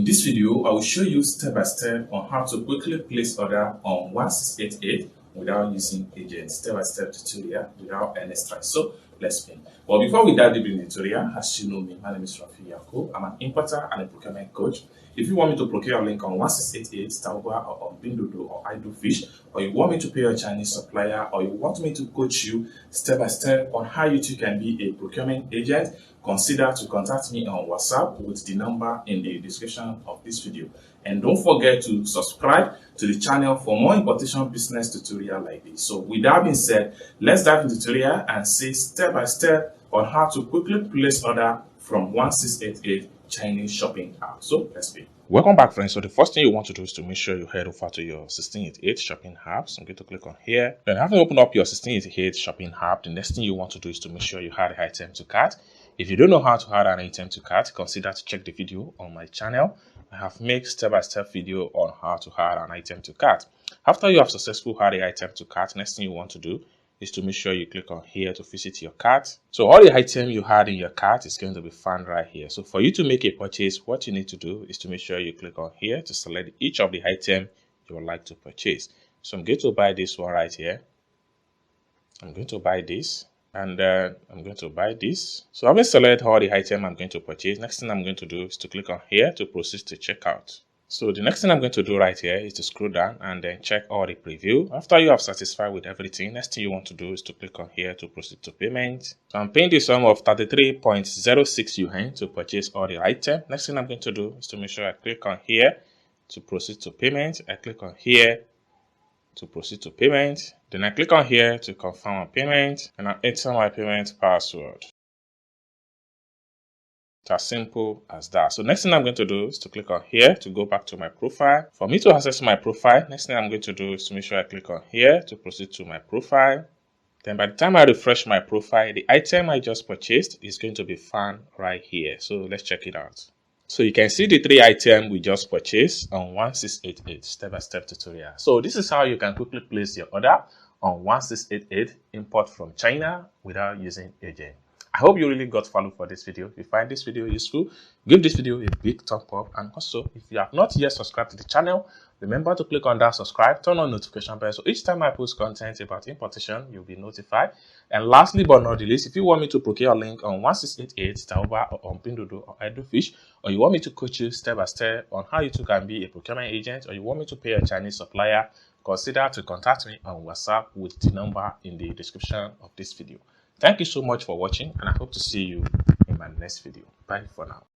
this video, I will show you step by step on how to quickly place order on 1688 without using agents. Step by step tutorial without any stress. So let's begin. But before we dive deep in the tutorial, as you know me, my name is Rafi Yako. I'm an importer and a procurement coach. If you want me to procure a link on 1688, Tauba, or on Pinduoduo or Idlefish, or you want me to pay a Chinese supplier, or you want me to coach you step by step on how you too can be a procurement agent, consider to contact me on WhatsApp with the number in the description of this video. And don't forget to subscribe to the channel for more importation business tutorial like this. So with that being said, let's dive into the tutorial and see step by step on how to quickly place order from 1688 Chinese shopping app. So let's begin. Welcome back, friends. So the first thing you want to do is to make sure you head over to your 1688 shopping app. So I'm going to click on here. Then after you open up your 1688 shopping app, the next thing you want to do is to make sure you add the item to cart. If you don't know how to add an item to cart, consider to check the video on my channel. I have made step-by-step video on how to add an item to cart. After you have successfully added the item to cart, next thing you want to do is to make sure you click on here to visit your cart. So all the item you had in your cart is going to be found right here. So for you to make a purchase, what you need to do is to make sure you click on here to select each of the item you would like to purchase. So I'm going to buy this one right here. I'm going to buy this. And I'm going to buy this. So having selected all the item I'm going to purchase, next thing I'm going to do is to click on here to proceed to checkout. So the next thing I'm going to do right here is to scroll down and then check all the preview. After you have satisfied with everything, next thing you want to do is to click on here to proceed to payment. So I'm paying the sum of 33.06 yuan to purchase all the item. Next thing I'm going to do is to make sure I click on here to proceed to payment. I click on here to proceed to payment. Then I click on here to confirm my payment and I enter my payment password. It's as simple as that. So next thing I'm going to do is to click on here to go back to my profile. For me to access my profile, next thing I'm going to do is to make sure I click on here to proceed to my profile. Then by the time I refresh my profile, the item I just purchased is going to be found right here. So let's check it out. So you can see the three items we just purchased on 1688 step-by-step tutorial. So this is how you can quickly place your order on 1688 import from China without using agent. I hope you really got value for this video. If you find this video useful, give this video a big thumb up. And also, if you have not yet subscribed to the channel, remember to click on that subscribe, turn on notification bell, so each time I post content about importation, you'll be notified. And lastly but not the least, if you want me to procure a link on 1688, Tauba, or on Pinduoduo or Idlefish, or you want me to coach you step by step on how you too can be a procurement agent, or you want me to pay a Chinese supplier, consider to contact me on WhatsApp with the number in the description of this video. Thank you so much for watching, and I hope to see you in my next video. Bye for now.